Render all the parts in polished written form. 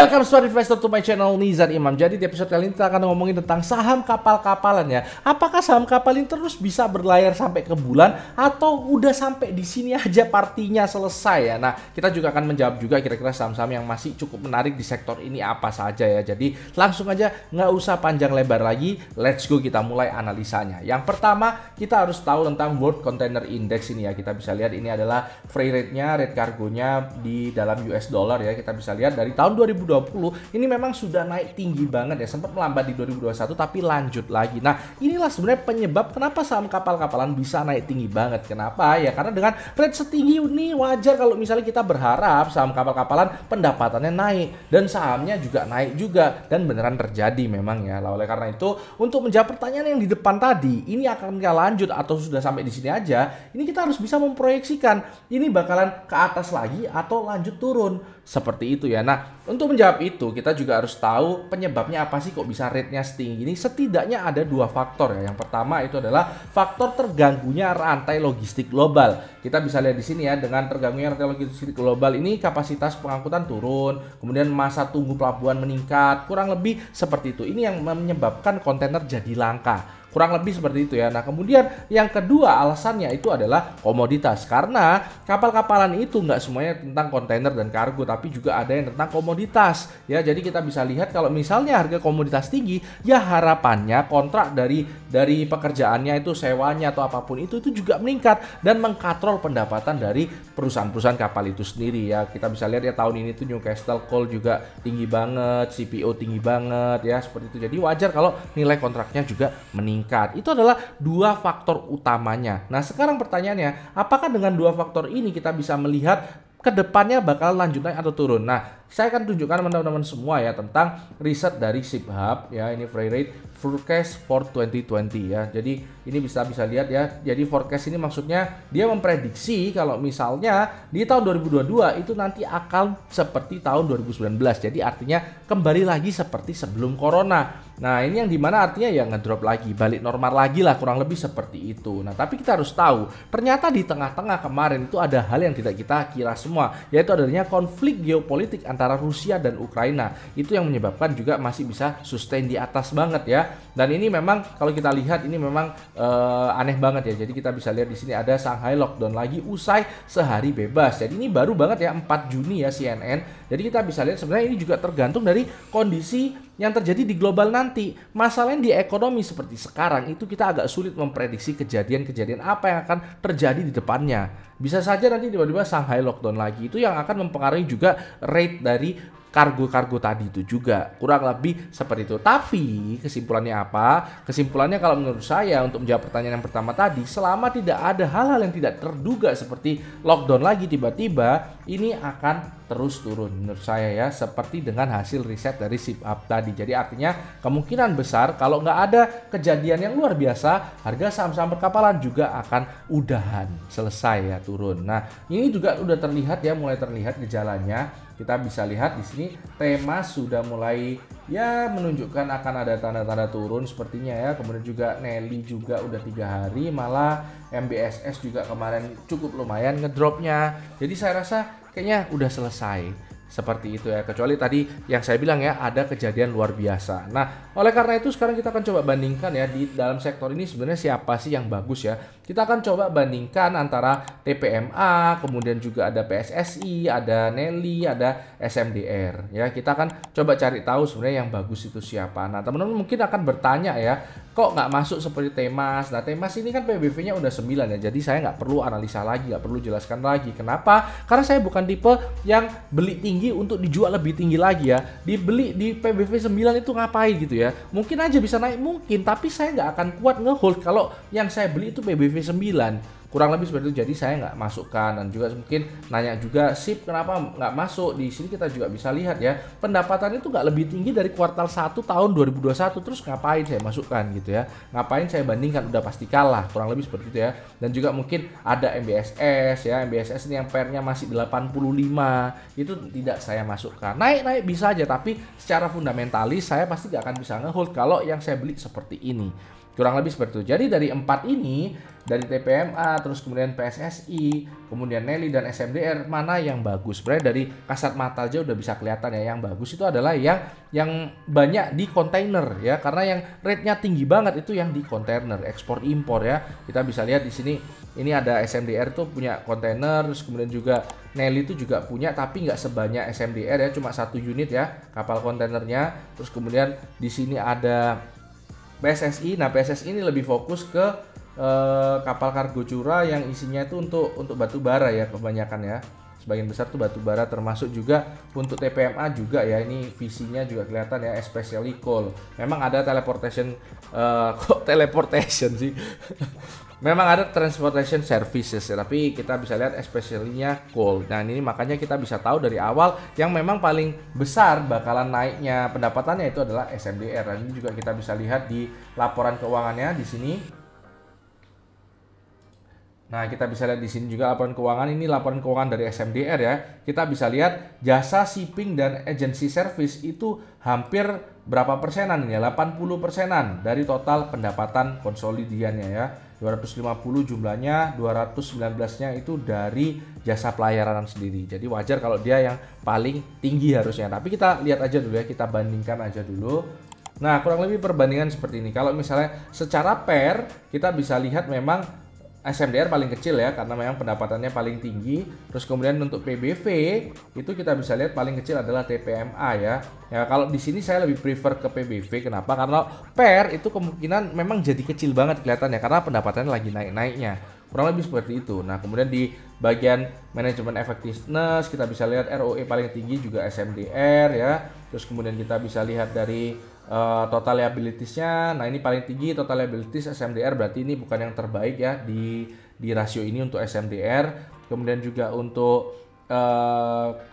Welcome smart investor to my channel Nizar Imam. Jadi di episode kali ini kita akan ngomongin tentang saham kapal-kapalan ya. Apakah saham kapal ini terus bisa berlayar sampai ke bulan atau udah sampai di sini aja partinya selesai ya. Nah, kita juga akan menjawab juga kira-kira saham-saham yang masih cukup menarik di sektor ini apa saja ya. Jadi langsung aja nggak usah panjang lebar lagi, let's go kita mulai analisanya. Yang pertama kita harus tahu tentang World Container Index ini ya. Kita bisa lihat ini adalah freight rate-nya, rate cargonya di dalam US dollar ya. Kita bisa lihat dari tahun 2020 ini memang sudah naik tinggi banget ya, sempat melambat di 2021 tapi lanjut lagi. Nah, inilah sebenarnya penyebab kenapa saham kapal-kapalan bisa naik tinggi banget. Kenapa? Ya karena dengan rate setinggi ini wajar kalau misalnya kita berharap saham kapal-kapalan pendapatannya naik dan sahamnya juga naik juga, dan beneran terjadi memang ya. Oleh karena itu, untuk menjawab pertanyaan yang di depan tadi, ini akan lanjut atau sudah sampai di sini aja, ini kita harus bisa memproyeksikan ini bakalan ke atas lagi atau lanjut turun. Seperti itu ya. Nah, untuk menjawab itu kita juga harus tahu penyebabnya apa sih kok bisa rate-nya setinggi ini. Setidaknya ada dua faktor ya. Yang pertama itu adalah faktor terganggunya rantai logistik global. Kita bisa lihat di sini ya, dengan terganggunya rantai logistik global ini kapasitas pengangkutan turun, kemudian masa tunggu pelabuhan meningkat, kurang lebih seperti itu. Ini yang menyebabkan kontainer jadi langka. Kurang lebih seperti itu ya. Nah, kemudian yang kedua alasannya itu adalah komoditas. Karena kapal-kapalan itu nggak semuanya tentang kontainer dan kargo, tapi juga ada yang tentang komoditas. Ya, jadi kita bisa lihat kalau misalnya harga komoditas tinggi, ya harapannya kontrak dari pekerjaannya itu, sewanya atau apapun itu juga meningkat dan mengkatrol pendapatan dari perusahaan-perusahaan kapal itu sendiri ya. Kita bisa lihat ya tahun ini tuh Newcastle Coal juga tinggi banget, CPO tinggi banget ya, seperti itu. Jadi wajar kalau nilai kontraknya juga meningkat. Itu adalah dua faktor utamanya. Nah, sekarang pertanyaannya, apakah dengan dua faktor ini kita bisa melihat ke depannya bakal lanjut naik atau turun? Nah, saya akan tunjukkan teman-teman semua ya tentang riset dari Ship Hub ya. Ini freight rate forecast for 2020 ya. Jadi ini bisa lihat ya. Jadi forecast ini maksudnya dia memprediksi kalau misalnya di tahun 2022 itu nanti akan seperti tahun 2019. Jadi artinya kembali lagi seperti sebelum corona. Nah, ini yang dimana artinya ya ngedrop lagi, balik normal lagi lah, kurang lebih seperti itu. Nah, tapi kita harus tahu, ternyata di tengah-tengah kemarin itu ada hal yang tidak kita kira semua, yaitu adanya konflik geopolitik antara Rusia dan Ukraina. Itu yang menyebabkan juga masih bisa sustain di atas banget ya. Dan ini memang kalau kita lihat ini memang aneh banget ya. Jadi kita bisa lihat di sini ada Shanghai lockdown lagi usai sehari bebas. Jadi ini baru banget ya, 4 Juni ya CNN. Jadi kita bisa lihat sebenarnya ini juga tergantung dari kondisi yang terjadi di global nanti. Masalahnya di ekonomi seperti sekarang itu kita agak sulit memprediksi kejadian-kejadian apa yang akan terjadi di depannya. Bisa saja nanti tiba-tiba Shanghai lockdown lagi, itu yang akan mempengaruhi juga rate dari kargo-kargo tadi itu juga. Kurang lebih seperti itu. Tapi kesimpulannya apa? Kesimpulannya kalau menurut saya untuk menjawab pertanyaan yang pertama tadi, selama tidak ada hal-hal yang tidak terduga seperti lockdown lagi tiba-tiba, ini akan terus turun menurut saya ya, seperti dengan hasil riset dari Ship Hub tadi. Jadi artinya kemungkinan besar kalau nggak ada kejadian yang luar biasa, harga saham-saham perkapalan juga akan udahan selesai ya turun. Nah, ini juga udah terlihat ya, mulai terlihat gejalanya. Kita bisa lihat di sini tema sudah mulai ya menunjukkan akan ada tanda-tanda turun sepertinya ya. Kemudian juga Nelly juga udah 3 hari, malah MBSS juga kemarin cukup lumayan ngedropnya. Jadi saya rasa kayaknya udah selesai. Seperti itu ya, kecuali tadi yang saya bilang ya ada kejadian luar biasa. Nah, oleh karena itu sekarang kita akan coba bandingkan ya di dalam sektor ini sebenarnya siapa sih yang bagus ya. Kita akan coba bandingkan antara TPMA, kemudian juga ada PSSI, ada Nelly, ada SMDR ya. Kita akan coba cari tahu sebenarnya yang bagus itu siapa. Nah, teman-teman mungkin akan bertanya ya, kok nggak masuk seperti Temas? Nah, Temas ini kan PBV-nya udah 9 ya, jadi saya nggak perlu analisa lagi, nggak perlu jelaskan lagi. Kenapa? Karena saya bukan tipe yang beli tinggi untuk dijual lebih tinggi lagi ya. Dibeli di PBV 9 itu ngapain gitu ya. Mungkin aja bisa naik mungkin, tapi saya nggak akan kuat ngehold kalau yang saya beli itu PBV 9. Kurang lebih seperti itu, jadi saya nggak masukkan. Dan juga mungkin nanya juga Ship kenapa nggak masuk. Di sini kita juga bisa lihat ya, pendapatannya itu nggak lebih tinggi dari kuartal 1 tahun 2021, terus ngapain saya masukkan gitu ya, ngapain saya bandingkan, udah pasti kalah. Kurang lebih seperti itu ya. Dan juga mungkin ada MBSS ya, MBSS ini yang pairnya masih 85, itu tidak saya masukkan. Naik bisa aja, tapi secara fundamentalis saya pasti nggak akan bisa ngehold kalau yang saya beli seperti ini. Kurang lebih seperti itu. Jadi dari 4 ini, dari TPMA, terus kemudian PSSI, kemudian Nelly dan SMDR, mana yang bagus? Sebenarnya dari kasat mata aja udah bisa kelihatan ya, yang bagus itu adalah yang banyak di kontainer ya, karena yang rate-nya tinggi banget itu yang di kontainer, ekspor impor ya. Kita bisa lihat di sini, ini ada SMDR tuh punya kontainer, terus kemudian juga Nelly itu juga punya, tapi nggak sebanyak SMDR ya, cuma 1 unit ya kapal kontainernya. Terus kemudian di sini ada PSSI. Nah, PSSI ini lebih fokus ke kapal kargo curah yang isinya itu untuk batu bara ya kebanyakan ya. Sebagian besar tuh batu bara, termasuk juga untuk TPMA juga ya. Ini visinya juga kelihatan ya, especially coal. Memang ada teleportation kok teleportation sih. Memang ada transportation services ya, tapi kita bisa lihat especially-nya coal. Nah, ini makanya kita bisa tahu dari awal yang memang paling besar bakalan naiknya pendapatannya itu adalah SMDR. Dan ini juga kita bisa lihat di laporan keuangannya di sini. Nah, kita bisa lihat di sini juga laporan keuangan. Ini laporan keuangan dari SMDR ya. Kita bisa lihat jasa shipping dan agency service itu hampir berapa persenan ini ya? 80 persenan dari total pendapatan konsolidiannya ya. 250 jumlahnya, 219-nya itu dari jasa pelayaran sendiri. Jadi wajar kalau dia yang paling tinggi harusnya. Tapi kita lihat aja dulu ya, kita bandingkan aja dulu. Nah, kurang lebih perbandingan seperti ini. Kalau misalnya secara pair, kita bisa lihat memang SMDR paling kecil ya, karena memang pendapatannya paling tinggi. Terus kemudian untuk PBV itu kita bisa lihat paling kecil adalah TPMA ya. Ya kalau di sini saya lebih prefer ke PBV. Kenapa? Karena pair itu kemungkinan memang jadi kecil banget kelihatannya karena pendapatannya lagi naik-naiknya. Kurang lebih seperti itu. Nah, kemudian di bagian manajemen effectiveness kita bisa lihat ROE paling tinggi juga SMDR ya. Terus kemudian kita bisa lihat dari total liabilities-nya. Nah, ini paling tinggi total liabilities SMDR, berarti ini bukan yang terbaik ya di rasio ini untuk SMDR. Kemudian juga untuk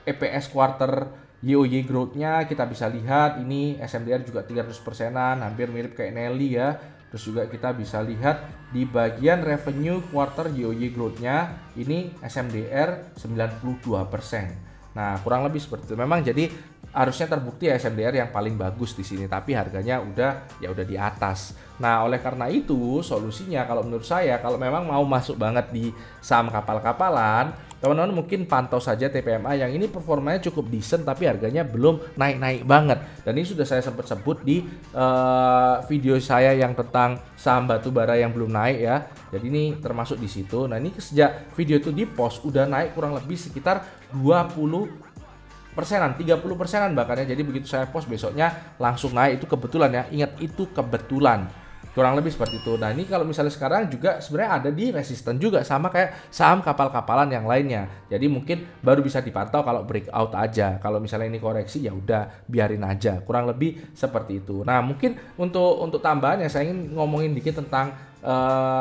EPS quarter YoY growth-nya kita bisa lihat ini SMDR juga 300%-an, hampir mirip kayak Nelly ya. Terus juga kita bisa lihat di bagian revenue quarter YoY growth-nya ini SMDR 92%. Nah, kurang lebih seperti itu. Memang jadi harusnya terbukti SMDR yang paling bagus di sini, tapi harganya udah di atas. Nah, oleh karena itu solusinya kalau menurut saya, kalau memang mau masuk banget di saham kapal-kapalan, teman-teman mungkin pantau saja TPMA yang ini performanya cukup decent tapi harganya belum naik-naik banget. Dan ini sudah saya sempat sebut di video saya yang tentang saham batu bara yang belum naik ya. Jadi ini termasuk di situ. Nah, ini sejak video itu di post udah naik kurang lebih sekitar 20 persenan, 30%-an bahkan ya. Jadi begitu saya post besoknya langsung naik, itu kebetulan ya. Ingat, itu kebetulan. Kurang lebih seperti itu. Nah, ini kalau misalnya sekarang juga sebenarnya ada di resisten juga sama kayak saham kapal-kapalan yang lainnya. Jadi mungkin baru bisa dipantau kalau breakout aja. Kalau misalnya ini koreksi ya udah biarin aja. Kurang lebih seperti itu. Nah, mungkin untuk tambahannya saya ingin ngomongin dikit tentang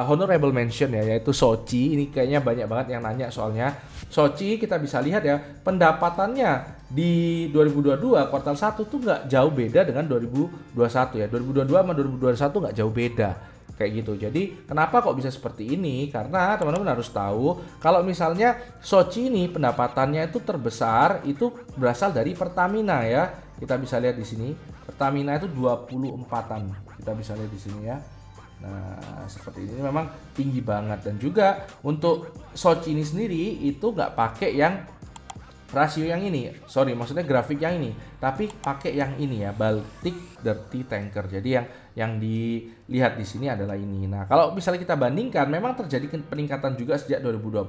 honorable mention ya, yaitu Soci. Ini kayaknya banyak banget yang nanya soalnya. Soci kita bisa lihat ya, pendapatannya di 2022 kuartal 1 tuh nggak jauh beda dengan 2021 ya. 2022 sama 2021 nggak jauh beda kayak gitu. Jadi kenapa kok bisa seperti ini? Karena teman-teman harus tahu kalau misalnya Soci ini pendapatannya itu terbesar itu berasal dari Pertamina ya. Kita bisa lihat di sini Pertamina itu 24-an. Kita bisa lihat di sini ya. Nah, seperti ini memang tinggi banget. Dan juga untuk Soci ini sendiri itu nggak pakai yang rasio yang ini, sorry maksudnya grafik yang ini, tapi pakai yang ini ya, Baltic Dirty Tanker. Jadi yang dilihat di sini adalah ini. Nah, kalau misalnya kita bandingkan, memang terjadi peningkatan juga sejak 2020,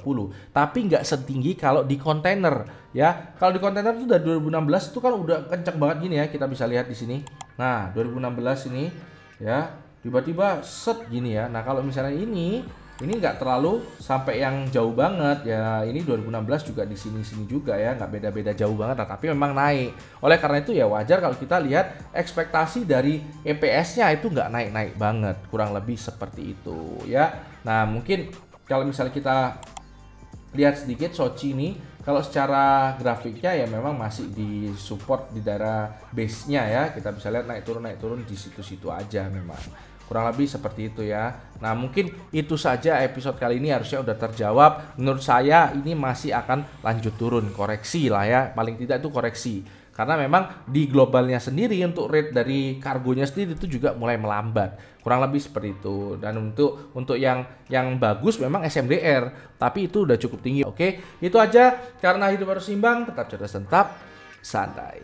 tapi nggak setinggi kalau di kontainer ya. Kalau di kontainer itu dari 2016 itu kan udah kenceng banget gini ya, kita bisa lihat di sini. Nah, 2016 ini ya tiba-tiba set gini ya. Nah, kalau misalnya ini nggak terlalu sampai yang jauh banget ya. Ini 2016 juga di sini juga ya, nggak beda-beda jauh banget. Nah, tapi memang naik. Oleh karena itu ya wajar kalau kita lihat ekspektasi dari EPS-nya itu nggak naik-naik banget, kurang lebih seperti itu ya. Nah, mungkin kalau misalnya kita lihat sedikit Soci ini, kalau secara grafiknya ya memang masih di support di daerah base-nya ya. Kita bisa lihat naik turun di situ-situ aja memang. Kurang lebih seperti itu ya. Nah, mungkin itu saja episode kali ini, harusnya udah terjawab. Menurut saya ini masih akan lanjut turun, koreksi lah ya. Paling tidak itu koreksi. Karena memang di globalnya sendiri untuk rate dari kargonya sendiri itu juga mulai melambat. Kurang lebih seperti itu. Dan untuk yang bagus memang SMDR, tapi itu udah cukup tinggi. Oke, itu aja. Karena hidup harus seimbang, tetap cerdas, tetap santai.